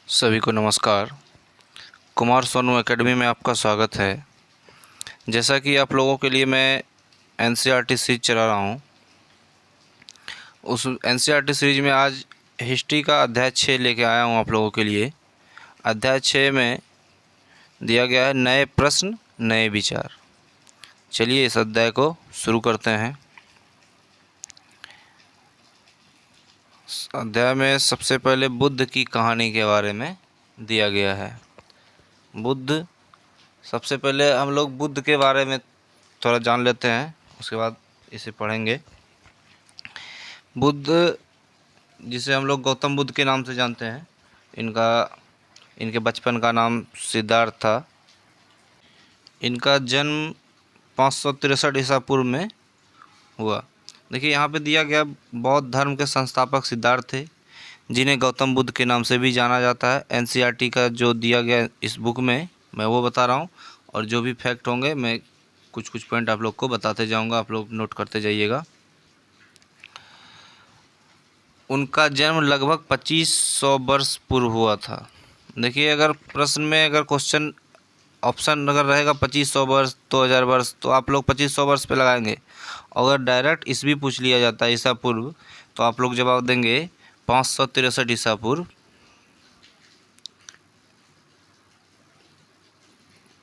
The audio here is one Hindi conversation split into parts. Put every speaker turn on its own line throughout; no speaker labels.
सभी को नमस्कार। कुमार सोनू एकेडमी में आपका स्वागत है। जैसा कि आप लोगों के लिए मैं एनसीईआरटी सीरीज चला रहा हूँ, उस एनसीईआरटी सीरीज में आज हिस्ट्री का अध्याय 6 लेके आया हूँ आप लोगों के लिए। अध्याय 6 में दिया गया है नए प्रश्न नए विचार। चलिए इस अध्याय को शुरू करते हैं। अध्याय में सबसे पहले बुद्ध की कहानी के बारे में दिया गया है। बुद्ध, सबसे पहले हम लोग बुद्ध के बारे में थोड़ा जान लेते हैं, उसके बाद इसे पढ़ेंगे। बुद्ध, जिसे हम लोग गौतम बुद्ध के नाम से जानते हैं, इनके बचपन का नाम सिद्धार्थ था। इनका जन्म 563 ईसा पूर्व में हुआ। देखिए यहाँ पे दिया गया बौद्ध धर्म के संस्थापक सिद्धार्थ थे, जिन्हें गौतम बुद्ध के नाम से भी जाना जाता है। एनसीईआरटी का जो दिया गया इस बुक में मैं वो बता रहा हूँ, और जो भी फैक्ट होंगे मैं कुछ कुछ पॉइंट आप लोग को बताते जाऊँगा, आप लोग नोट करते जाइएगा। उनका जन्म लगभग 2500 वर्ष पूर्व हुआ था। देखिए अगर प्रश्न में अगर क्वेश्चन ऑप्शन अगर रहेगा 2500 वर्ष 2000 वर्ष, तो आप लोग 2500 वर्ष पे लगाएंगे। अगर डायरेक्ट ईस्वी पूछ लिया जाता है ईसा पूर्व, तो आप लोग जवाब देंगे 563 ईसा पूर्व।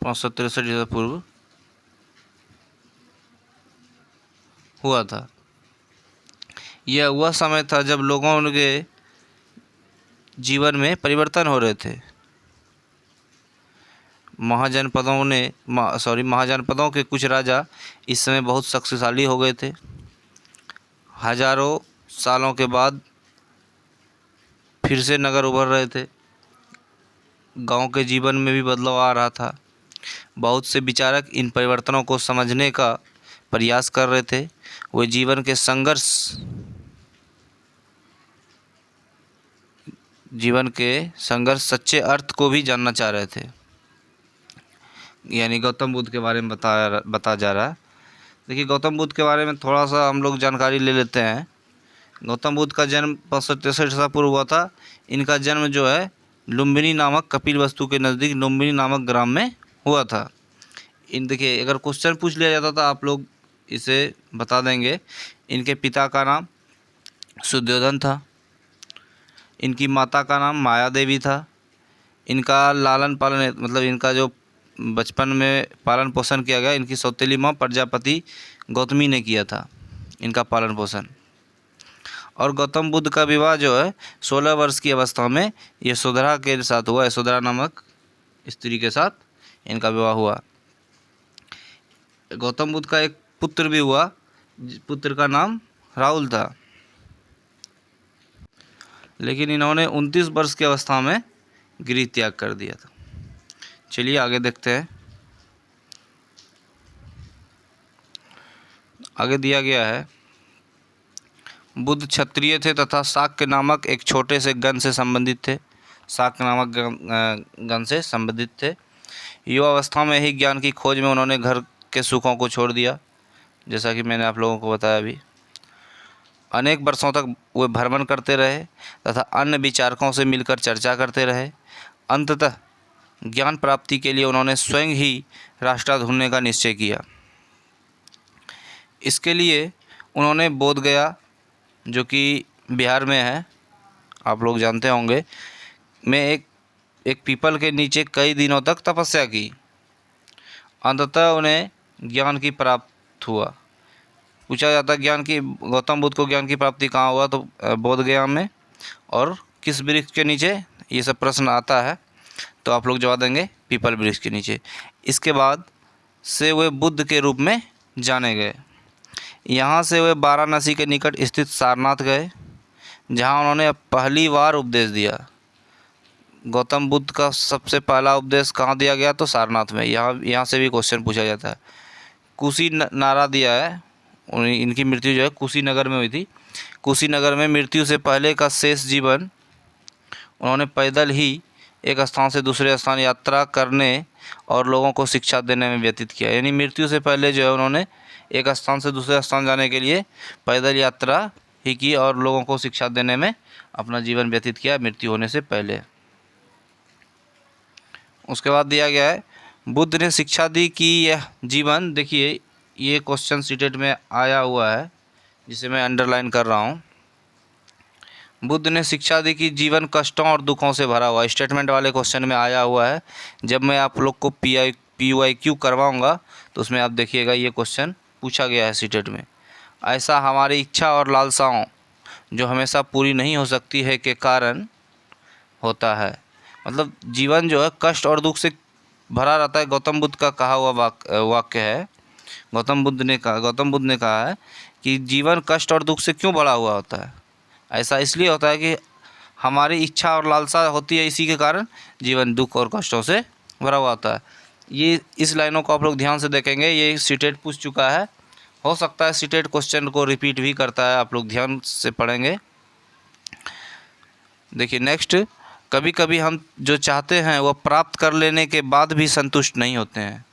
563 ईसा पूर्व हुआ था। यह वह समय था जब लोगों के जीवन में परिवर्तन हो रहे थे। महाजनपदों के कुछ राजा इस समय बहुत शक्तिशाली हो गए थे। हजारों सालों के बाद फिर से नगर उभर रहे थे। गांव के जीवन में भी बदलाव आ रहा था। बहुत से विचारक इन परिवर्तनों को समझने का प्रयास कर रहे थे। वे जीवन के संघर्ष सच्चे अर्थ को भी जानना चाह रहे थे। यानी गौतम बुद्ध के बारे में बता जा रहा है। देखिए गौतम बुद्ध के बारे में थोड़ा सा हम लोग जानकारी ले लेते हैं। गौतम बुद्ध का जन्म 563 ईसा पूर्व हुआ था। इनका जन्म जो है लुम्बिनी नामक कपिलवस्तु के नज़दीक लुम्बिनी नामक ग्राम में हुआ था। देखिए अगर क्वेश्चन पूछ लिया जाता था आप लोग इसे बता देंगे। इनके पिता का नाम सुद्योधन था। इनकी माता का नाम माया देवी था। इनका लालन पालन मतलब इनका जो बचपन में पालन पोषण किया गया, इनकी सौतेली माँ प्रजापति गौतमी ने किया था इनका पालन पोषण। और गौतम बुद्ध का विवाह जो है 16 वर्ष की अवस्था में यशोधरा के साथ हुआ। यशोधरा नामक स्त्री के साथ इनका विवाह हुआ। गौतम बुद्ध का एक पुत्र भी हुआ। पुत्र का नाम राहुल था, लेकिन इन्होंने 29 वर्ष की अवस्था में गृह त्याग कर दिया था। चलिए आगे देखते हैं। आगे दिया गया है, बुद्ध क्षत्रिय थे तथा शाक्य नामक एक छोटे से गण से संबंधित थे। शाक्य नामक गण से संबंधित थे। युवावस्था में ही ज्ञान की खोज में उन्होंने घर के सुखों को छोड़ दिया, जैसा कि मैंने आप लोगों को बताया अभी। अनेक वर्षों तक वे भ्रमण करते रहे तथा अन्य विचारकों से मिलकर चर्चा करते रहे। अंततः ज्ञान प्राप्ति के लिए उन्होंने स्वयं ही रास्ता ढूंढने का निश्चय किया। इसके लिए उन्होंने बोध गया, जो कि बिहार में है, आप लोग जानते होंगे, में एक पीपल के नीचे कई दिनों तक तपस्या की। अंततः उन्हें ज्ञान की प्राप्त हुआ। पूछा जाता गौतम बुद्ध को ज्ञान की प्राप्ति कहाँ हुआ, तो बोध गया में। और किस वृक्ष के नीचे, ये सब प्रश्न आता है, तो आप लोग जवाब देंगे पीपल वृक्ष के नीचे। इसके बाद से वे बुद्ध के रूप में जाने गए। यहाँ से वे वाराणसी के निकट स्थित सारनाथ गए, जहाँ उन्होंने पहली बार उपदेश दिया। गौतम बुद्ध का सबसे पहला उपदेश कहाँ दिया गया, तो सारनाथ में। यहाँ से भी क्वेश्चन पूछा जाता है। कुशीनारा दिया है। इनकी मृत्यु जो है कुशीनगर में हुई थी। कुशीनगर में मृत्यु से पहले का शेष जीवन उन्होंने पैदल ही एक स्थान से दूसरे स्थान यात्रा करने और लोगों को शिक्षा देने में व्यतीत किया। यानी मृत्यु से पहले जो है उन्होंने एक स्थान से दूसरे स्थान जाने के लिए पैदल यात्रा ही की और लोगों को शिक्षा देने में अपना जीवन व्यतीत किया, मृत्यु होने से पहले। उसके बाद दिया गया है बुद्ध ने शिक्षा दी कि यह जीवन, देखिए ये क्वेश्चन सीटेट में आया हुआ है जिसे मैं अंडरलाइन कर रहा हूँ। बुद्ध ने शिक्षा दी कि जीवन कष्टों और दुखों से भरा हुआ, स्टेटमेंट वाले क्वेश्चन में आया हुआ है। जब मैं आप लोग को PYQ करवाऊँगा तो उसमें आप देखिएगा ये क्वेश्चन पूछा गया है सीटेट में। ऐसा हमारी इच्छा और लालसाओं जो हमेशा पूरी नहीं हो सकती है के कारण होता है। मतलब जीवन जो है कष्ट और दुख से भरा रहता है। गौतम बुद्ध का कहा हुआ वाक्य है। गौतम बुद्ध ने कहा है कि जीवन कष्ट और दुख से क्यों भरा हुआ होता है। ऐसा इसलिए होता है कि हमारी इच्छा और लालसा होती है, इसी के कारण जीवन दुख और कष्टों से भरा हुआ होता है। ये इस लाइनों को आप लोग ध्यान से देखेंगे, ये सीटेट पूछ चुका है। हो सकता है सीटेट क्वेश्चन को रिपीट भी करता है, आप लोग ध्यान से पढ़ेंगे। देखिए नेक्स्ट, कभी कभी हम जो चाहते हैं वह प्राप्त कर लेने के बाद भी संतुष्ट नहीं होते हैं।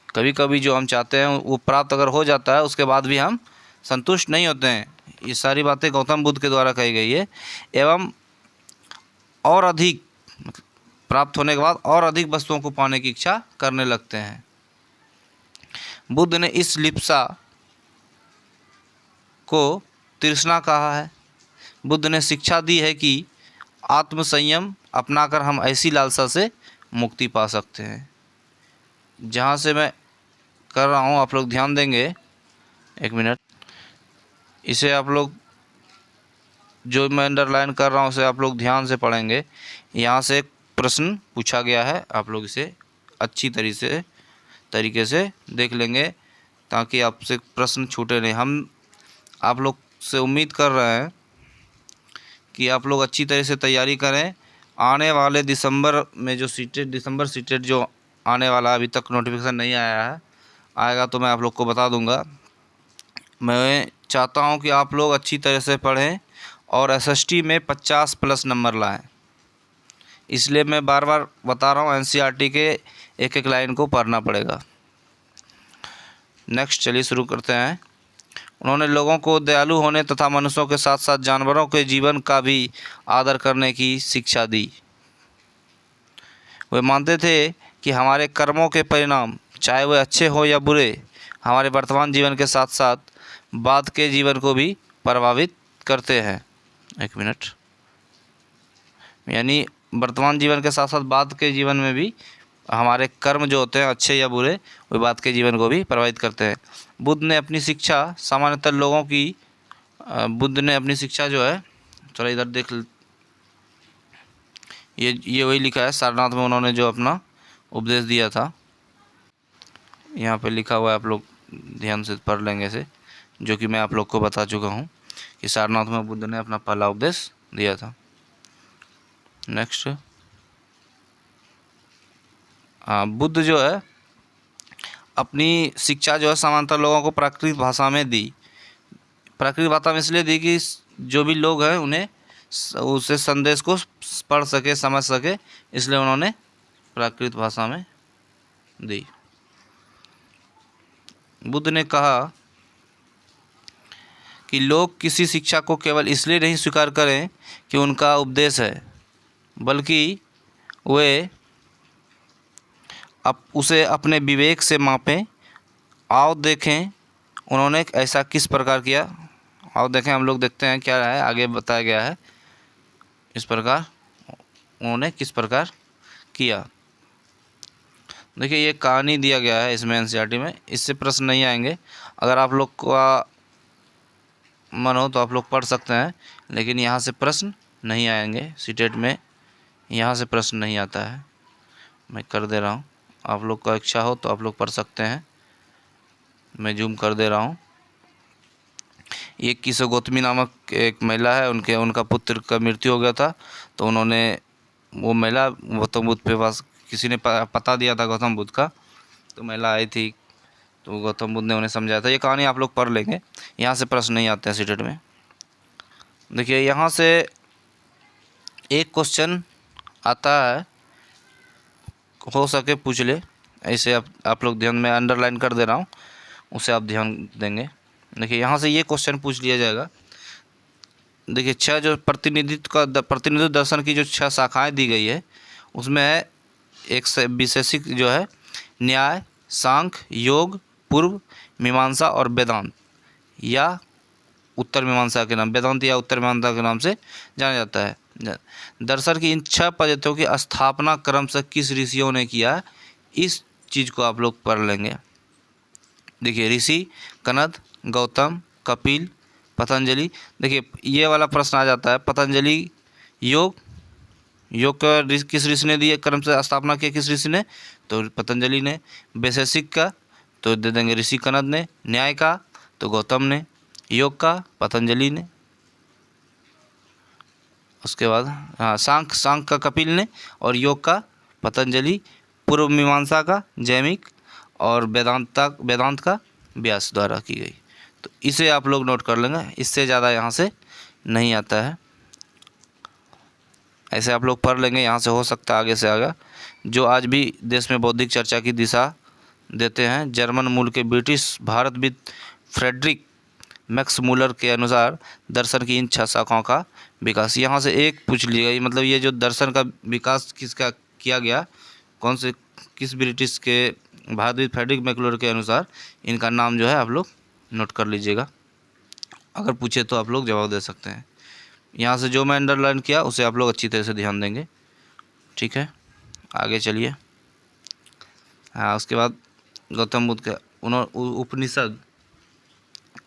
कभी कभी जो हम चाहते हैं वो प्राप्त अगर हो जाता है उसके बाद भी हम संतुष्ट नहीं होते हैं। ये सारी बातें गौतम बुद्ध के द्वारा कही गई है। एवं और अधिक, प्राप्त होने के बाद और अधिक वस्तुओं को पाने की इच्छा करने लगते हैं। बुद्ध ने इस लिप्सा को तृष्णा कहा है। बुद्ध ने शिक्षा दी है कि आत्मसंयम अपनाकर हम ऐसी लालसा से मुक्ति पा सकते हैं। जहाँ से मैं कर रहा हूँ आप लोग ध्यान देंगे, एक मिनट, इसे आप लोग जो मैं अंडरलाइन कर रहा हूँ उसे आप लोग ध्यान से पढ़ेंगे। यहाँ से एक प्रश्न पूछा गया है, आप लोग इसे अच्छी तरीके से देख लेंगे ताकि आपसे प्रश्न छूटे नहीं। हम आप लोग से उम्मीद कर रहे हैं कि आप लोग अच्छी तरह से तैयारी करें। आने वाले दिसंबर में जो दिसंबर सीटेट जो आने वाला, अभी तक नोटिफिकेशन नहीं आया है, आएगा तो मैं आप लोग को बता दूंगा। मैं चाहता हूं कि आप लोग अच्छी तरह से पढ़ें और SST में 50+ नंबर लाएं। इसलिए मैं बार बार बता रहा हूं, NCERT के एक एक लाइन को पढ़ना पड़ेगा। नेक्स्ट चलिए शुरू करते हैं। उन्होंने लोगों को दयालु होने तथा मनुष्यों के साथ साथ जानवरों के जीवन का भी आदर करने की शिक्षा दी। वे मानते थे कि हमारे कर्मों के परिणाम, चाहे वे अच्छे हो या बुरे, हमारे वर्तमान जीवन के साथ साथ बाद के जीवन को भी प्रभावित करते हैं। एक मिनट, यानी वर्तमान जीवन के साथ साथ बाद के जीवन में भी हमारे कर्म जो होते हैं अच्छे या बुरे, वे बाद के जीवन को भी प्रभावित करते हैं। बुद्ध ने अपनी शिक्षा सामान्यतः लोगों की बुद्ध ने अपनी शिक्षा जो है, चलो इधर देख, ये वही लिखा है सारनाथ में उन्होंने जो अपना उपदेश दिया था। यहाँ पे लिखा हुआ है, आप लोग ध्यान से पढ़ लेंगे इसे, जो कि मैं आप लोग को बता चुका हूँ कि सारनाथ में बुद्ध ने अपना पहला उपदेश दिया था। नेक्स्ट, हाँ, बुद्ध जो है अपनी शिक्षा जो है सामान्यतः लोगों को प्राकृतिक भाषा में दी। प्राकृतिक भाषा में इसलिए दी कि जो भी लोग हैं उन्हें उसे संदेश को पढ़ सके, समझ सके, इसलिए उन्होंने प्राकृतिक भाषा में दी। बुद्ध ने कहा कि लोग किसी शिक्षा को केवल इसलिए नहीं स्वीकार करें कि उनका उपदेश है, बल्कि वे उसे अपने विवेक से मापें। आओ देखें उन्होंने ऐसा किस प्रकार किया। आओ देखें, हम लोग देखते हैं क्या है, आगे बताया गया है इस प्रकार उन्होंने किस प्रकार किया। देखिए ये कहानी दिया गया है इसमें NCERT में, इससे प्रश्न नहीं आएंगे। अगर आप लोग का मन हो तो आप लोग पढ़ सकते हैं, लेकिन यहाँ से प्रश्न नहीं आएंगे सीटेट में, यहाँ से प्रश्न नहीं आता है। मैं कर दे रहा हूँ, आप लोग का इच्छा हो तो आप लोग पढ़ सकते हैं। मैं जूम कर दे रहा हूँ। ये किसो गौतमी नामक एक महिला है, उनका पुत्र का मृत्यु हो गया था, तो उन्होंने वो महिला गौतम बुद्ध के पास, किसी ने पता दिया था गौतम बुद्ध का, तो महिला आई थी, तो गौतम बुद्ध ने उन्हें समझाया था। ये कहानी आप लोग पढ़ लेंगे, यहाँ से प्रश्न नहीं आते हैं सीटेट में। देखिए यहाँ से एक क्वेश्चन आता है, हो सके पूछ ले, ऐसे आप लोग ध्यान में अंडरलाइन कर दे रहा हूँ, उसे आप ध्यान देंगे। देखिए यहाँ से ये क्वेश्चन पूछ लिया जाएगा। देखिए 6 जो प्रतिनिधित्व दर्शन की जो 6 शाखाएं दी गई है, उसमें है एक से वैशेषिक जो है न्याय, सांख्य, योग, पूर्व मीमांसा और वेदांत या उत्तर मीमांसा के नाम, वेदांत या उत्तर मीमांसा के नाम से जाना जाता है। दर्शन की इन 6 पद्धतियों की स्थापना क्रमशः किस ऋषियों ने किया, इस चीज़ को आप लोग पढ़ लेंगे। देखिए, ऋषि कनद, गौतम, कपिल, पतंजलि। देखिए ये वाला प्रश्न आ जाता है, पतंजलि योग, योग का किस ऋषि ने दिए, क्रम से स्थापना किया किस ऋषि ने, तो पतंजलि ने। वैशेषिक का तो दे देंगे ऋषि कनद ने, न्याय का तो गौतम ने, योग का पतंजलि ने, उसके बाद हाँ सांख्य का कपिल ने और योग का पतंजलि, पूर्व मीमांसा का जैमिक और वेदांत का व्यास द्वारा की गई। तो इसे आप लोग नोट कर लेंगे, इससे ज़्यादा यहाँ से नहीं आता है, ऐसे आप लोग पढ़ लेंगे। यहाँ से हो सकता है आगे से आगे जो आज भी देश में बौद्धिक चर्चा की दिशा देते हैं, जर्मन मूल के ब्रिटिश भारतविद फ्रेडरिक मैक्स मूलर के अनुसार दर्शन की इन 6 शाखाओं का विकास। यहाँ से एक पूछ लिया, मतलब ये जो दर्शन का विकास किसका किया गया, कौन से किस ब्रिटिश के भारतविद फ्रेडरिक मैक्लूर के अनुसार, इनका नाम जो है आप लोग नोट कर लीजिएगा, अगर पूछे तो आप लोग जवाब दे सकते हैं। यहाँ से जो मैं अंडरलाइन किया उसे आप लोग अच्छी तरह से ध्यान देंगे, ठीक है। आगे चलिए। हाँ, उसके बाद गौतम बुद्ध का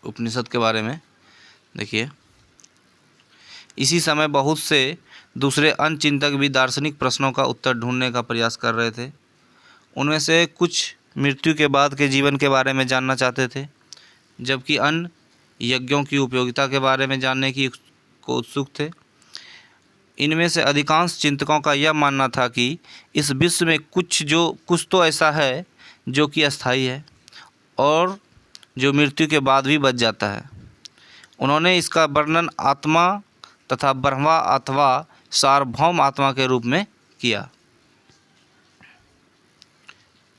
उपनिषद के बारे में देखिए। इसी समय बहुत से दूसरे अन्य चिंतक भी दार्शनिक प्रश्नों का उत्तर ढूंढने का प्रयास कर रहे थे। उनमें से कुछ मृत्यु के बाद के जीवन के बारे में जानना चाहते थे, जबकि अन्य यज्ञों की उपयोगिता के बारे में जानने की को उत्सुक थे। इनमें से अधिकांश चिंतकों का यह मानना था कि इस विश्व में कुछ तो ऐसा है जो कि अस्थायी है और जो मृत्यु के बाद भी बच जाता है। उन्होंने इसका वर्णन आत्मा तथा ब्रह्मा अथवा सार्वभौम आत्मा के रूप में किया।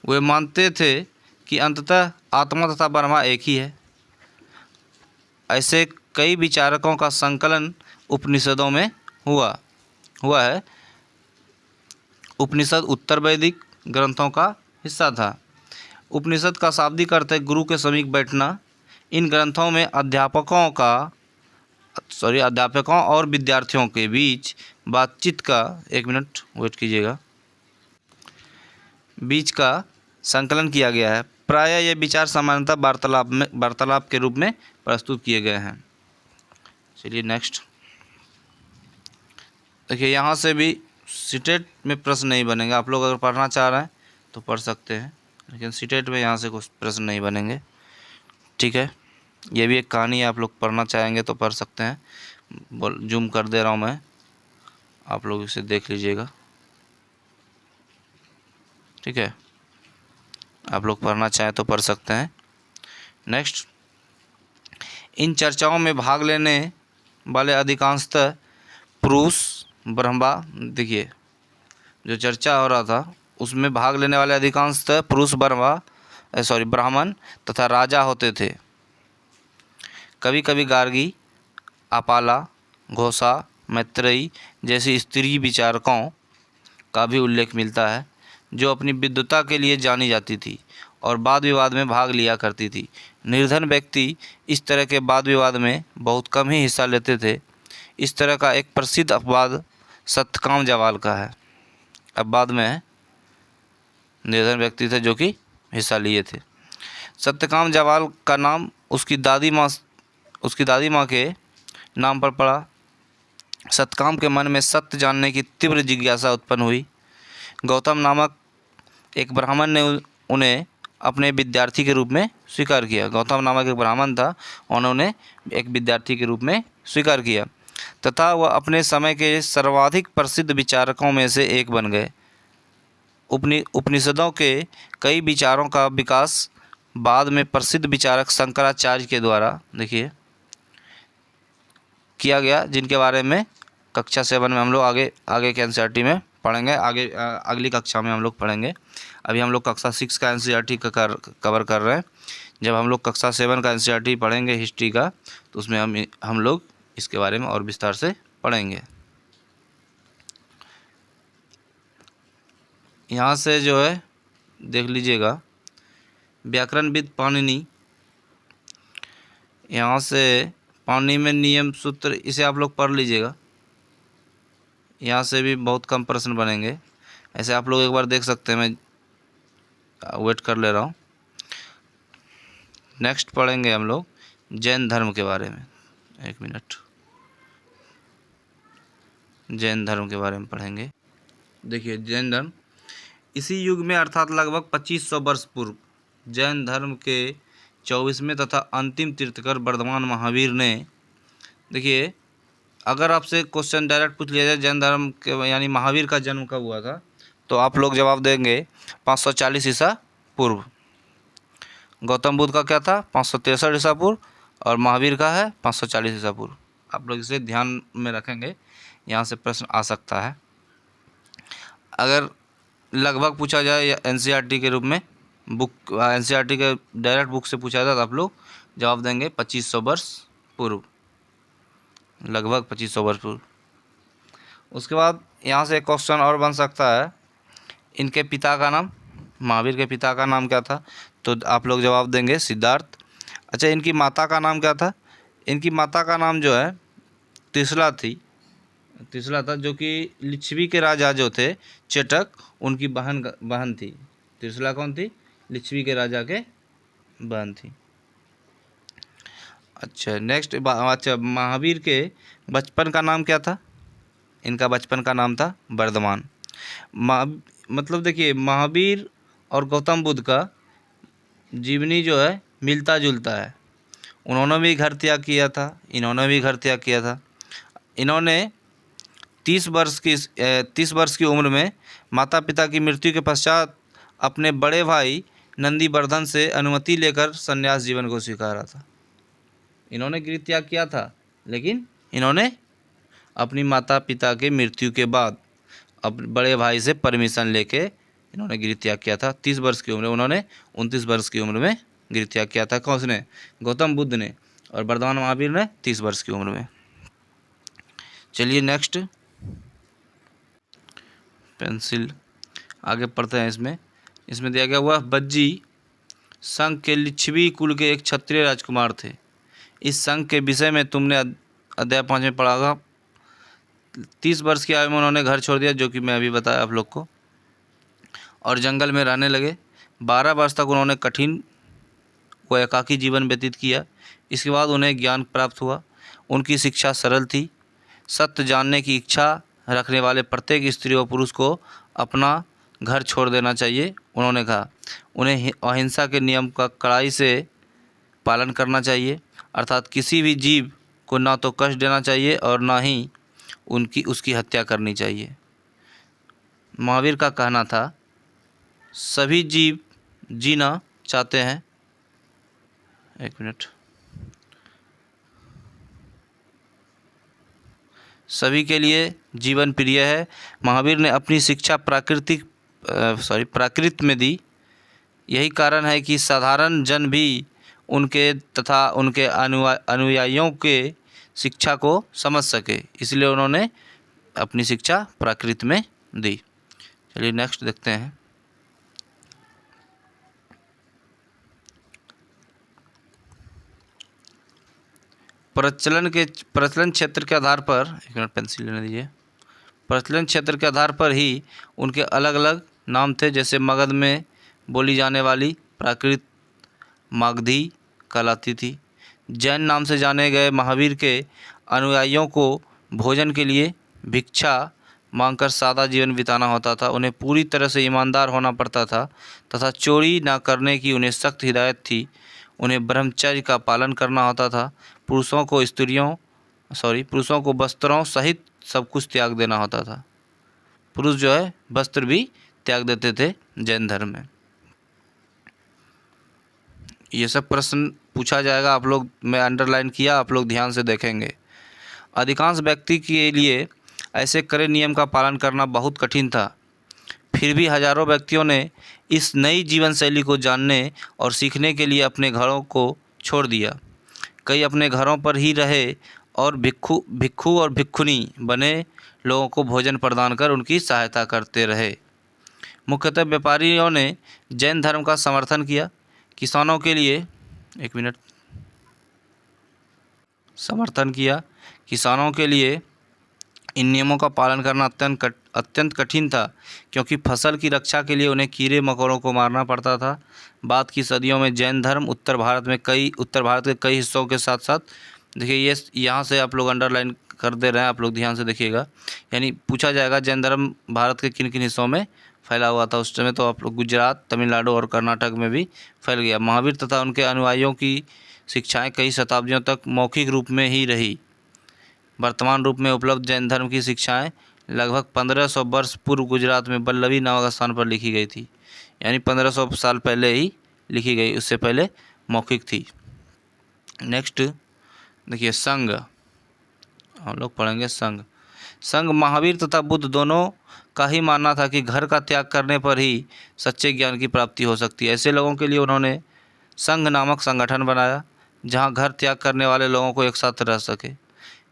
वे मानते थे कि अंततः आत्मा तथा ब्रह्मा एक ही है। ऐसे कई विचारकों का संकलन उपनिषदों में हुआ है। उपनिषद उत्तर वैदिक ग्रंथों का हिस्सा था। उपनिषद का शाब्दिक अर्थ है गुरु के समीप बैठना। इन ग्रंथों में अध्यापकों और विद्यार्थियों के बीच बातचीत का, एक मिनट वेट कीजिएगा, बीच का संकलन किया गया है। प्रायः ये विचार सामान्यतः वार्तालाप के रूप में प्रस्तुत किए गए हैं। चलिए नेक्स्ट। देखिए यहाँ से भी सीटेट में प्रश्न नहीं बनेंगे। आप लोग अगर पढ़ना चाह रहे हैं तो पढ़ सकते हैं, लेकिन सीटेट में यहाँ से कुछ प्रश्न नहीं बनेंगे, ठीक है। ये भी एक कहानी है, आप लोग पढ़ना चाहेंगे तो पढ़ सकते हैं। जूम कर दे रहा हूँ मैं, आप लोग इसे देख लीजिएगा, ठीक है। आप लोग पढ़ना चाहें तो पढ़ सकते हैं। नेक्स्ट, इन चर्चाओं में भाग लेने वाले अधिकांशतः पुरुष ब्रह्मा, देखिए जो चर्चा हो रहा था उसमें भाग लेने वाले अधिकांशतः पुरुष ब्राह्मण तथा राजा होते थे। कभी कभी गार्गी, आपाला, घोषा, मैत्रेयी जैसी स्त्री विचारकों का भी उल्लेख मिलता है, जो अपनी विद्वता के लिए जानी जाती थी और वाद विवाद में भाग लिया करती थी। निर्धन व्यक्ति इस तरह के वाद विवाद में बहुत कम ही हिस्सा लेते थे। इस तरह का एक प्रसिद्ध अपवाद सत्यकाम जवाल का है। अब बाद में निर्धन व्यक्ति थे जो कि हिस्सा लिए थे। सत्यकाम जवाल का नाम उसकी दादी माँ के नाम पर पड़ा। सत्यकाम के मन में सत्य जानने की तीव्र जिज्ञासा उत्पन्न हुई। गौतम नामक एक ब्राह्मण ने उन्हें अपने विद्यार्थी के रूप में स्वीकार किया। गौतम नामक एक ब्राह्मण था, उन्होंने एक विद्यार्थी के रूप में स्वीकार किया तथा वह अपने समय के सर्वाधिक प्रसिद्ध विचारकों में से एक बन गए। उपनिषदों के कई विचारों का विकास बाद में प्रसिद्ध विचारक शंकराचार्य के द्वारा देखिए किया गया, जिनके बारे में कक्षा 7 में हम लोग आगे के एनसीईआरटी में पढ़ेंगे। अगली कक्षा में हम लोग पढ़ेंगे। अभी हम लोग कक्षा 6 का एनसीईआरटी का कवर कर रहे हैं। जब हम लोग कक्षा 7 का एनसीईआरटी पढ़ेंगे हिस्ट्री का, तो उसमें हम लोग इसके बारे में और विस्तार से पढ़ेंगे। यहाँ से जो है देख लीजिएगा, व्याकरणविद पाणिनि, यहाँ से पाणिनि में नियम सूत्र, इसे आप लोग पढ़ लीजिएगा। यहाँ से भी बहुत कम प्रश्न बनेंगे, ऐसे आप लोग एक बार देख सकते हैं। मैं वेट कर ले रहा हूँ। नेक्स्ट पढ़ेंगे हम लोग जैन धर्म के बारे में। एक मिनट, जैन धर्म के बारे में पढ़ेंगे। देखिए, जैन धर्म इसी युग में अर्थात लगभग 2500 वर्ष पूर्व जैन धर्म के 24वें तथा अंतिम तीर्थंकर वर्धमान महावीर ने, देखिए अगर आपसे क्वेश्चन डायरेक्ट पूछ लिया जाए जैन धर्म के यानी महावीर का जन्म कब हुआ था, तो आप लोग जवाब देंगे 540 ईसा पूर्व। गौतम बुद्ध का क्या था 563 ईसा पूर्व, और महावीर का है 540 ईसा पूर्व। आप लोग इसे ध्यान में रखेंगे, यहाँ से प्रश्न आ सकता है। अगर लगभग पूछा जाए या एनसीईआरटी के रूप में एनसीईआरटी के डायरेक्ट बुक से पूछा जाए, तो आप लोग जवाब देंगे 2500 वर्ष पूर्व, लगभग 2500 वर्ष पूर्व। उसके बाद यहाँ से एक क्वेश्चन और बन सकता है, इनके पिता का नाम, महावीर के पिता का नाम क्या था, तो आप लोग जवाब देंगे सिद्धार्थ। अच्छा, इनकी माता का नाम क्या था, इनकी माता का नाम जो है त्रिशला था, जो कि लिच्छवी के राजा जो थे चेटक, उनकी बहन थी। त्रिशला कौन थी, लिच्छवी के राजा के बहन थी। अच्छा नेक्स्ट, अच्छा महावीर के बचपन का नाम क्या था, इनका बचपन का नाम था वर्धमान। मतलब देखिए, महावीर और गौतम बुद्ध का जीवनी जो है मिलता जुलता है। उन्होंने भी घर त्याग किया था, इन्होंने भी घर त्याग किया था। इन्होंने 30 वर्ष की उम्र में माता पिता की मृत्यु के पश्चात अपने बड़े भाई नंदीवर्धन से अनुमति लेकर संन्यास जीवन को स्वीकारा था। इन्होंने गृह त्याग किया था, लेकिन इन्होंने अपनी माता पिता के मृत्यु के बाद अपने बड़े भाई से परमिशन लेके इन्होंने गृह त्याग किया था। 30 वर्ष की उम्र, उन्होंने 29 वर्ष की उम्र में गृह त्याग किया था। कौन ने, गौतम बुद्ध ने, और वर्धमान महावीर ने 30 वर्ष की उम्र में। चलिए नेक्स्ट, पेंसिल आगे पढ़ते हैं। इसमें दिया गया हुआ, बज्जी संघ के लिच्छवी कुल के एक क्षत्रिय राजकुमार थे। इस संघ के विषय में तुमने अध्याय 5 में पढ़ा होगा। 30 वर्ष की आयु में उन्होंने घर छोड़ दिया, जो कि मैं अभी बताया आप लोग को, और जंगल में रहने लगे। 12 वर्ष तक उन्होंने कठिन व एकाकी जीवन व्यतीत किया। इसके बाद उन्हें ज्ञान प्राप्त हुआ। उनकी शिक्षा सरल थी। सत्य जानने की इच्छा रखने वाले प्रत्येक स्त्री और पुरुष को अपना घर छोड़ देना चाहिए। उन्होंने कहा, उन्हें अहिंसा के नियम का कड़ाई से पालन करना चाहिए, अर्थात किसी भी जीव को ना तो कष्ट देना चाहिए और ना ही उसकी हत्या करनी चाहिए। महावीर का कहना था, सभी जीव जीना चाहते हैं, एक मिनट, सभी के लिए जीवन प्रिय है। महावीर ने अपनी शिक्षा प्राकृत में दी। यही कारण है कि साधारण जन भी उनके तथा उनके अनुयायियों के शिक्षा को समझ सके, इसलिए उन्होंने अपनी शिक्षा प्राकृत में दी। चलिए नेक्स्ट देखते हैं। प्रचलन क्षेत्र के आधार पर, एक मिनट पेंसिल लेने दीजिए। प्रचलन क्षेत्र के आधार पर ही उनके अलग अलग नाम थे, जैसे मगध में बोली जाने वाली प्राकृत मागधी कहलाती थी। जैन नाम से जाने गए महावीर के अनुयायियों को भोजन के लिए भिक्षा मांगकर सादा जीवन बिताना होता था। उन्हें पूरी तरह से ईमानदार होना पड़ता था तथा चोरी न करने की उन्हें सख्त हिदायत थी। उन्हें ब्रह्मचर्य का पालन करना होता था। पुरुषों को वस्त्रों सहित सब कुछ त्याग देना होता था। पुरुष जो है वस्त्र भी त्याग देते थे जैन धर्म में। ये सब प्रश्न पूछा जाएगा, आप लोग, मैं अंडरलाइन किया, आप लोग ध्यान से देखेंगे। अधिकांश व्यक्ति के लिए ऐसे कड़े नियम का पालन करना बहुत कठिन था। फिर भी हजारों व्यक्तियों ने इस नई जीवन शैली को जानने और सीखने के लिए अपने घरों को छोड़ दिया। कई अपने घरों पर ही रहे और भिक्षु और भिक्षुनी बने लोगों को भोजन प्रदान कर उनकी सहायता करते रहे। मुख्यतः व्यापारियों ने जैन धर्म का समर्थन किया। किसानों के लिए एक मिनट समर्थन किया। किसानों के लिए इन नियमों का पालन करना अत्यंत कठिन था, क्योंकि फसल की रक्षा के लिए उन्हें कीड़े मकोड़ों को मारना पड़ता था। बाद की सदियों में जैन धर्म उत्तर भारत के कई हिस्सों के साथ साथ, देखिए ये यहाँ से आप लोग अंडरलाइन कर दे रहे हैं, आप लोग ध्यान से देखिएगा। यानी पूछा जाएगा जैन धर्म भारत के किन किन हिस्सों में फैला हुआ था उस समय, तो आप लोग गुजरात, तमिलनाडु और कर्नाटक में भी फैल गया। महावीर तथा उनके अनुयायियों की शिक्षाएं कई शताब्दियों तक मौखिक रूप में ही रही। वर्तमान रूप में उपलब्ध जैन धर्म की शिक्षाएं लगभग 1500 वर्ष पूर्व गुजरात में वल्लभी नामक स्थान पर लिखी गई थी। यानी 1500 साल पहले ही लिखी गई, उससे पहले मौखिक थी। नेक्स्ट देखिए संघ, हम लोग पढ़ेंगे संघ। संघ महावीर तथा बुद्ध दोनों का ही मानना था कि घर का त्याग करने पर ही सच्चे ज्ञान की प्राप्ति हो सकती है। ऐसे लोगों के लिए उन्होंने संघ नामक संगठन बनाया, जहां घर त्याग करने वाले लोगों को एक साथ रह सके।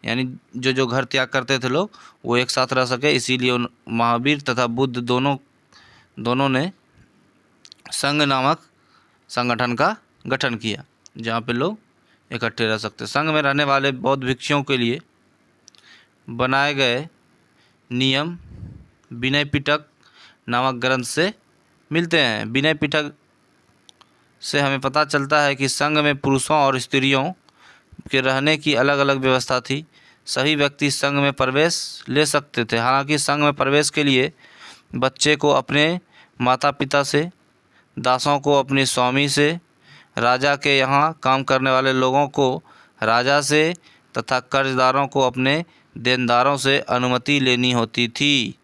यानी जो जो घर त्याग करते थे लोग, वो एक साथ रह सके, इसीलिए उन महावीर तथा बुद्ध दोनों ने संघ नामक संगठन का गठन किया, जहाँ पे लोग इकट्ठे रह सकते। संघ में रहने वाले बौद्ध भिक्षुओं के लिए बनाए गए नियम विनय पिटक नामक ग्रंथ से मिलते हैं। विनय पिटक से हमें पता चलता है कि संघ में पुरुषों और स्त्रियों के रहने की अलग अलग व्यवस्था थी। सभी व्यक्ति संघ में प्रवेश ले सकते थे। हालांकि संघ में प्रवेश के लिए बच्चे को अपने माता पिता से, दासों को अपने स्वामी से, राजा के यहाँ काम करने वाले लोगों को राजा से तथा कर्जदारों को अपने देनदारों से अनुमति लेनी होती थी।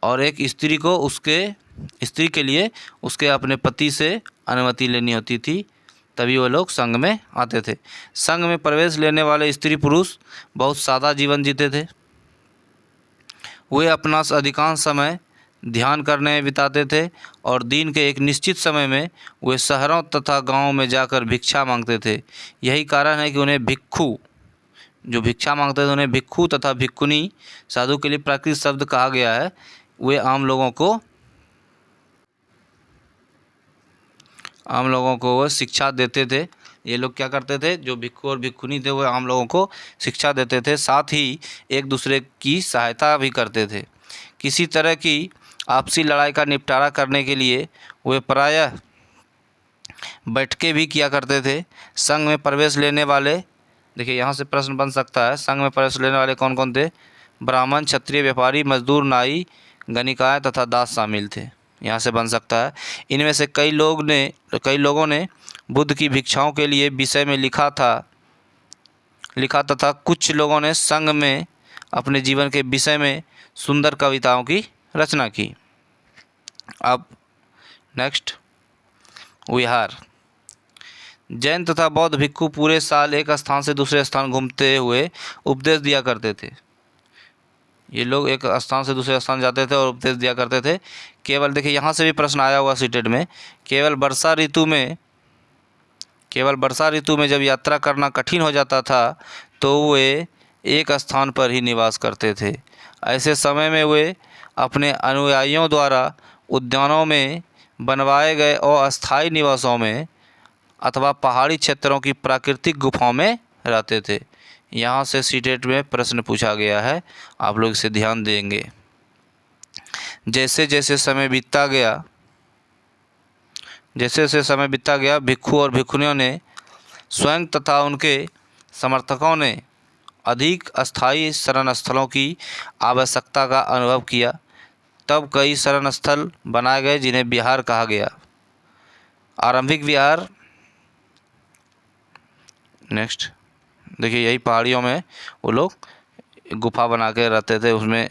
और एक स्त्री के लिए उसके अपने पति से अनुमति लेनी होती थी, तभी वो लोग संघ में आते थे। संघ में प्रवेश लेने वाले स्त्री पुरुष बहुत सादा जीवन जीते थे। वे अपना अधिकांश समय ध्यान करने में बिताते थे और दिन के एक निश्चित समय में वे शहरों तथा गांवों में जाकर भिक्षा मांगते थे। यही कारण है कि उन्हें भिक्षा मांगते थे उन्हें भिक्खु तथा भिक्खुनी, साधु के लिए प्राकृत शब्द कहा गया है। वे आम लोगों को वो शिक्षा देते थे। ये लोग क्या करते थे, जो भिक्खु और भिक्खुनी थे, वो आम लोगों को शिक्षा देते थे, साथ ही एक दूसरे की सहायता भी करते थे। किसी तरह की आपसी लड़ाई का निपटारा करने के लिए वे प्रायः बैठकें भी किया करते थे। संघ में प्रवेश लेने वाले, देखिए यहाँ से प्रश्न बन सकता है, संघ में प्रवेश लेने वाले कौन कौन थे? ब्राह्मण, क्षत्रिय, व्यापारी, मजदूर, नाई, गणिकाएँ तथा दास शामिल थे। यहाँ से बन सकता है। इनमें से कई लोगों ने बुद्ध की भिक्षाओं के लिए विषय में लिखा तथा कुछ लोगों ने संघ में अपने जीवन के विषय में सुंदर कविताओं की रचना की। अब नेक्स्ट विहार। जैन तथा बौद्ध भिक्षु पूरे साल एक स्थान से दूसरे स्थान घूमते हुए उपदेश दिया करते थे। ये लोग एक स्थान से दूसरे स्थान जाते थे और उपदेश दिया करते थे। केवल देखिए यहाँ से भी प्रश्न आया हुआ सीटेट में, केवल वर्षा ऋतु में जब यात्रा करना कठिन हो जाता था तो वे एक स्थान पर ही निवास करते थे। ऐसे समय में वे अपने अनुयायियों द्वारा उद्यानों में बनवाए गए अस्थायी निवासों में अथवा पहाड़ी क्षेत्रों की प्राकृतिक गुफाओं में रहते थे। यहाँ से सीटेट में प्रश्न पूछा गया है, आप लोग इसे ध्यान देंगे। जैसे जैसे समय बीतता गया भिक्षु और भिक्षुनियों ने स्वयं तथा उनके समर्थकों ने अधिक अस्थायी शरण स्थलों की आवश्यकता का अनुभव किया। तब कई शरण स्थल बनाए गए जिन्हें विहार कहा गया। आरंभिक विहार, नेक्स्ट देखिए यही पहाड़ियों में वो लोग गुफा बना के रहते थे, उसमें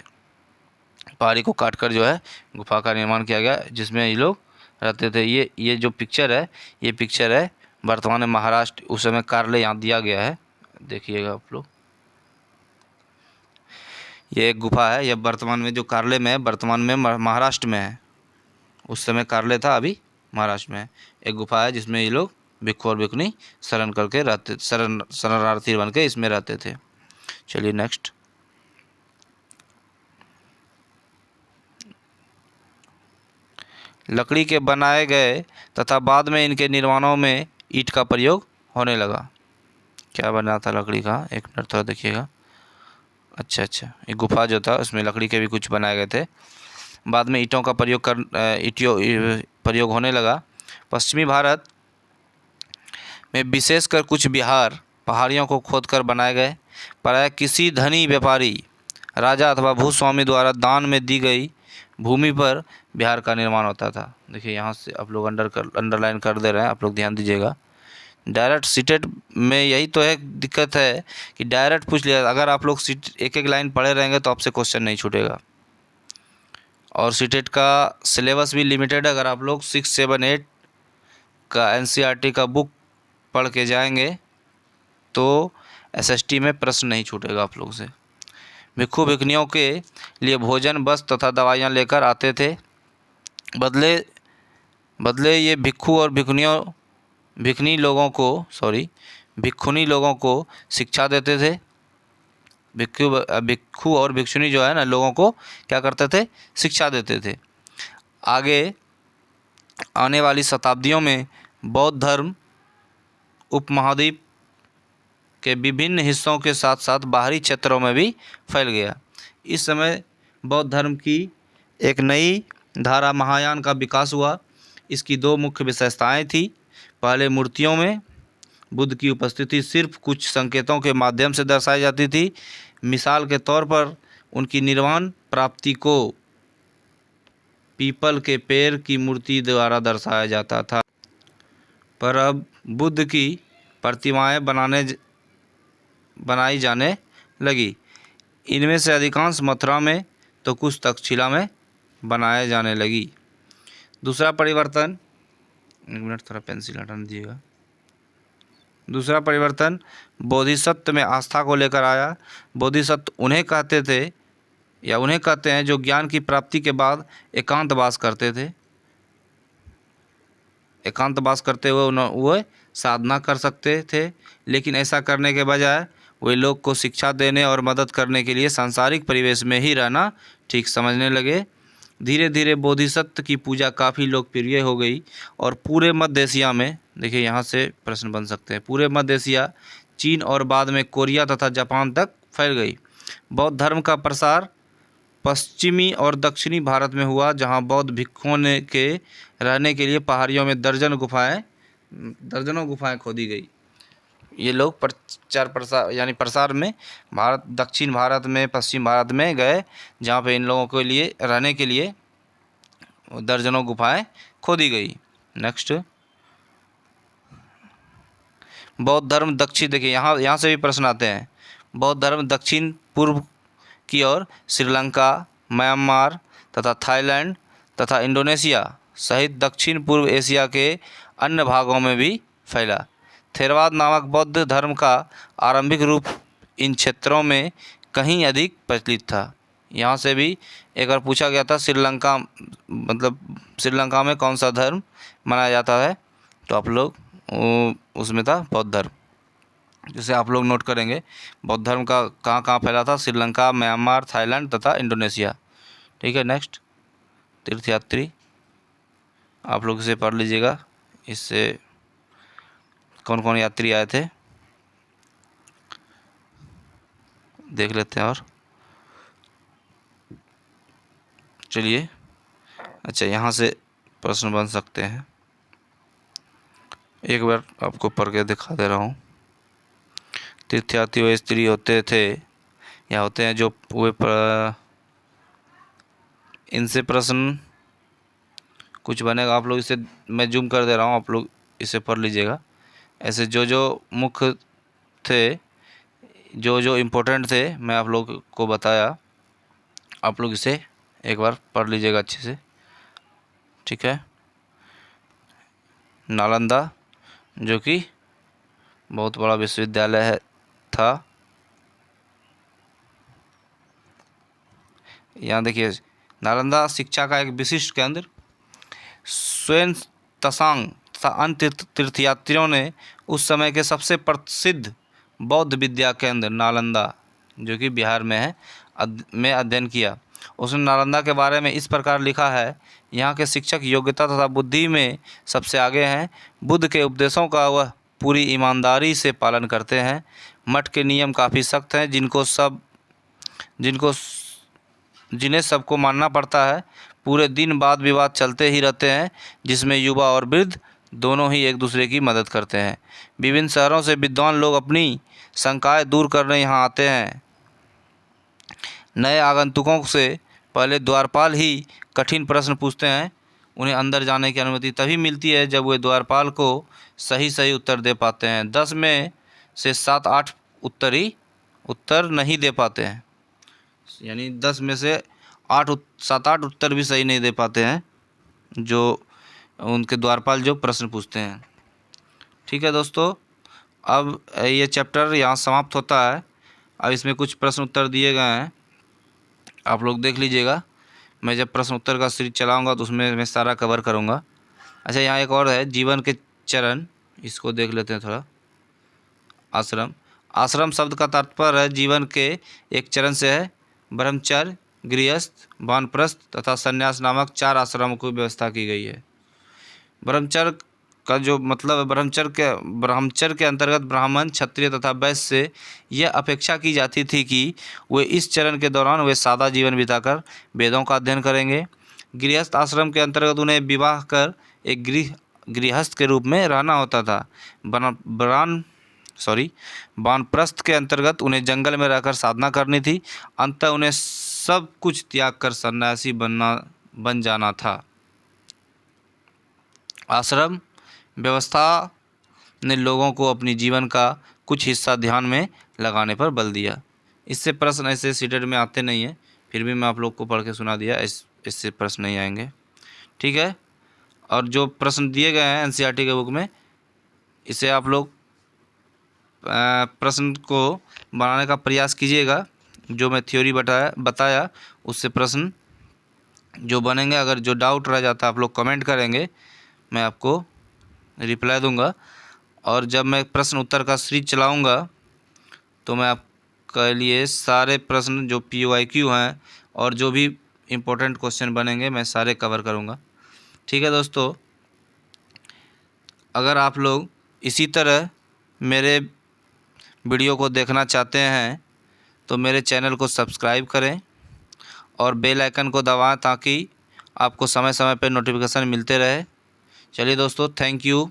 पहाड़ी को काटकर जो है गुफा का निर्माण किया गया जिसमें ये लोग रहते थे। ये जो पिक्चर है वर्तमान में महाराष्ट्र, उस समय कार्ले यहाँ दिया गया है, देखिएगा आप लोग। ये एक गुफा है, यह वर्तमान में जो कार्ले में है, वर्तमान में महाराष्ट्र में है। उस समय कार्ले था, अभी महाराष्ट्र में है। एक गुफा है जिसमें ये लोग भिक्षु और भिक्षुनी शरणार्थी बन के इसमें रहते थे। चलिए नेक्स्ट। लकड़ी के बनाए गए तथा बाद में इनके निर्माणों में ईंट का प्रयोग होने लगा। क्या बना था लकड़ी का, एक मिनट थोड़ा देखिएगा। अच्छा, ये गुफा जो था उसमें लकड़ी के भी कुछ बनाए गए थे। बाद में ईंटों का प्रयोग होने लगा। पश्चिमी भारत में विशेषकर कुछ बिहार पहाड़ियों को खोदकर बनाए गए। प्रायः किसी धनी व्यापारी, राजा अथवा भूस्वामी द्वारा दान में दी गई भूमि पर बिहार का निर्माण होता था। देखिए यहाँ से आप लोग अंडरलाइन कर दे रहे हैं, आप लोग ध्यान दीजिएगा। डायरेक्ट सीटेड में यही तो है दिक्कत है कि डायरेक्ट पूछ लिया। अगर आप लोग सीट एक एक लाइन पढ़े रहेंगे तो आपसे क्वेश्चन नहीं छूटेगा। और सीटेड का सिलेबस भी लिमिटेड है। अगर आप लोग 6, 7, 8 का एनसीईआरटी का बुक पढ़ के जाएंगे तो एसएसटी में प्रश्न नहीं छूटेगा आप लोग से। भिक्खु भिक्खुनियों के लिए भोजन, वस्त्र तथा दवाइयाँ लेकर आते थे। बदले ये भिक्खु और भिक्खुनी लोगों को शिक्षा देते थे। भिक्खु और भिक्षुनी जो है ना, लोगों को क्या करते थे, शिक्षा देते थे। आगे आने वाली शताब्दियों में बौद्ध धर्म उपमहाद्वीप के विभिन्न हिस्सों के साथ साथ बाहरी क्षेत्रों में भी फैल गया। इस समय बौद्ध धर्म की एक नई धारा महायान का विकास हुआ। इसकी 2 मुख्य विशेषताएं थी। पहले मूर्तियों में बुद्ध की उपस्थिति सिर्फ कुछ संकेतों के माध्यम से दर्शाई जाती थी। मिसाल के तौर पर उनकी निर्वाण प्राप्ति को पीपल के पेड़ की मूर्ति द्वारा दर्शाया जाता था। पर अब बुद्ध की प्रतिमाएं बनाई जाने लगी। इनमें से अधिकांश मथुरा में तो कुछ तक्षशिला में बनाए जाने लगी। दूसरा परिवर्तन, एक मिनट थोड़ा पेंसिल हटाने दीजिएगा। दूसरा परिवर्तन बोधिसत्व में आस्था को लेकर आया। बोधिसत्व उन्हें कहते हैं जो ज्ञान की प्राप्ति के बाद एकांतवास करते थे। एकांतवास करते हुए वो साधना कर सकते थे, लेकिन ऐसा करने के बजाय वे लोग को शिक्षा देने और मदद करने के लिए सांसारिक परिवेश में ही रहना ठीक समझने लगे। धीरे धीरे बोधिसत्व की पूजा काफ़ी लोकप्रिय हो गई और पूरे मध्य एशिया में, देखिए यहाँ से प्रश्न बन सकते हैं, पूरे मध्य एशिया, चीन और बाद में कोरिया तथा जापान तक फैल गई। बौद्ध धर्म का प्रसार पश्चिमी और दक्षिणी भारत में हुआ, जहाँ बौद्ध भिक्षुओं के रहने के लिए पहाड़ियों में दर्जनों गुफाएं खोदी गई। ये लोग प्रसार में भारत, दक्षिण भारत में, पश्चिम भारत में गए, जहाँ पे इन लोगों के लिए रहने के लिए दर्जनों गुफाएं खोदी गई। नेक्स्ट, बौद्ध धर्म दक्षिण, देखिए यहाँ से भी प्रश्न आते हैं। बौद्ध धर्म दक्षिण पूर्व की ओर श्रीलंका, म्यांमार तथा थाईलैंड तथा इंडोनेशिया सहित दक्षिण पूर्व एशिया के अन्य भागों में भी फैला। थेरवाद नामक बौद्ध धर्म का आरंभिक रूप इन क्षेत्रों में कहीं अधिक प्रचलित था। यहाँ से भी एक बार पूछा गया था, श्रीलंका में कौन सा धर्म मनाया जाता है, तो आप लोग उसमें था बौद्ध धर्म। जैसे आप लोग नोट करेंगे बौद्ध धर्म का कहाँ फैला था, श्रीलंका, म्यांमार, थाईलैंड तथा इंडोनेशिया। ठीक है, नेक्स्ट, तीर्थयात्री, आप लोग इसे पढ़ लीजिएगा। इससे कौन कौन यात्री आए थे देख लेते हैं। और चलिए, अच्छा यहाँ से प्रश्न बन सकते हैं, एक बार आपको पढ़ के दिखा दे रहा हूँ। तीर्थयात्री वे स्त्री होते थे या होते हैं जो इनसे प्रश्न कुछ बनेगा। आप लोग इसे, मैं जूम कर दे रहा हूँ, आप लोग इसे पढ़ लीजिएगा। ऐसे जो मुख्य थे, जो इम्पोर्टेंट थे, मैं आप लोग को बताया। आप लोग इसे एक बार पढ़ लीजिएगा अच्छे से, ठीक है। नालंदा, जो कि बहुत बड़ा विश्वविद्यालय था। यहाँ देखिए, नालंदा शिक्षा का एक विशिष्ट केंद्र। स्वयं त्सांग तथा अन्य तीर्थयात्रियों ने उस समय के सबसे प्रसिद्ध बौद्ध विद्या केंद्र नालंदा, जो कि बिहार में है, में अध्ययन किया। उसने नालंदा के बारे में इस प्रकार लिखा है, यहाँ के शिक्षक योग्यता तथा बुद्धि में सबसे आगे हैं। बुद्ध के उपदेशों का वह पूरी ईमानदारी से पालन करते हैं। मठ के नियम काफ़ी सख्त हैं, जिन्हें सबको मानना पड़ता है। पूरे दिन वाद विवाद चलते ही रहते हैं, जिसमें युवा और वृद्ध दोनों ही एक दूसरे की मदद करते हैं। विभिन्न शहरों से विद्वान लोग अपनी शंकाएं दूर करने यहाँ आते हैं। नए आगंतुकों से पहले द्वारपाल ही कठिन प्रश्न पूछते हैं। उन्हें अंदर जाने की अनुमति तभी मिलती है जब वे द्वारपाल को सही सही उत्तर दे पाते हैं। 10 में से 7-8 उत्तर नहीं दे पाते हैं, यानी 10 में से 7-8 उत्तर भी सही नहीं दे पाते हैं जो उनके द्वारपाल जो प्रश्न पूछते हैं। ठीक है दोस्तों, अब ये चैप्टर यहाँ समाप्त होता है। अब इसमें कुछ प्रश्न उत्तर दिए गए हैं, आप लोग देख लीजिएगा। मैं जब प्रश्न उत्तर का सीरीज चलाऊंगा तो उसमें मैं सारा कवर करूंगा। अच्छा, यहाँ एक और है, जीवन के चरण, इसको देख लेते हैं थोड़ा। आश्रम, आश्रम शब्द का तात्पर्य है जीवन के एक चरण से है। ब्रह्मचर्य, गृहस्थ, वानप्रस्थ तथा संन्यास नामक 4 आश्रमों की व्यवस्था की गई है। ब्रह्मचर्य का जो मतलब है, ब्रह्मचर्य के अंतर्गत ब्राह्मण, क्षत्रिय तथा वैश्य से यह अपेक्षा की जाती थी कि वे इस चरण के दौरान वे सादा जीवन बिताकर वेदों का अध्ययन करेंगे। गृहस्थ आश्रम के अंतर्गत उन्हें विवाह कर एक गृहस्थ के रूप में रहना होता था। वानप्रस्थ के अंतर्गत उन्हें जंगल में रहकर साधना करनी थी। अंततः उन्हें सब कुछ त्याग कर सन्यासी बन जाना था। आश्रम व्यवस्था ने लोगों को अपनी जीवन का कुछ हिस्सा ध्यान में लगाने पर बल दिया। इससे प्रश्न ऐसे सीटेड में आते नहीं हैं, फिर भी मैं आप लोग को पढ़ के सुना दिया, इससे प्रश्न नहीं आएंगे। ठीक है, और जो प्रश्न दिए गए हैं एनसीईआरटी के बुक में, इसे आप लोग प्रश्न को बनाने का प्रयास कीजिएगा। जो मैं थ्योरी बताया उससे प्रश्न जो बनेंगे, अगर जो डाउट रह जाता है आप लोग कमेंट करेंगे, मैं आपको रिप्लाई दूंगा। और जब मैं प्रश्न उत्तर का सीरीज चलाऊंगा तो मैं आपके लिए सारे प्रश्न जो PYQ हैं और जो भी इम्पोर्टेंट क्वेश्चन बनेंगे मैं सारे कवर करूंगा। ठीक है दोस्तों, अगर आप लोग इसी तरह मेरे वीडियो को देखना चाहते हैं तो मेरे चैनल को सब्सक्राइब करें और बेल आइकन को दबाएं ताकि आपको समय समय पर नोटिफिकेशन मिलते रहे। चलिए दोस्तों, थैंक यू।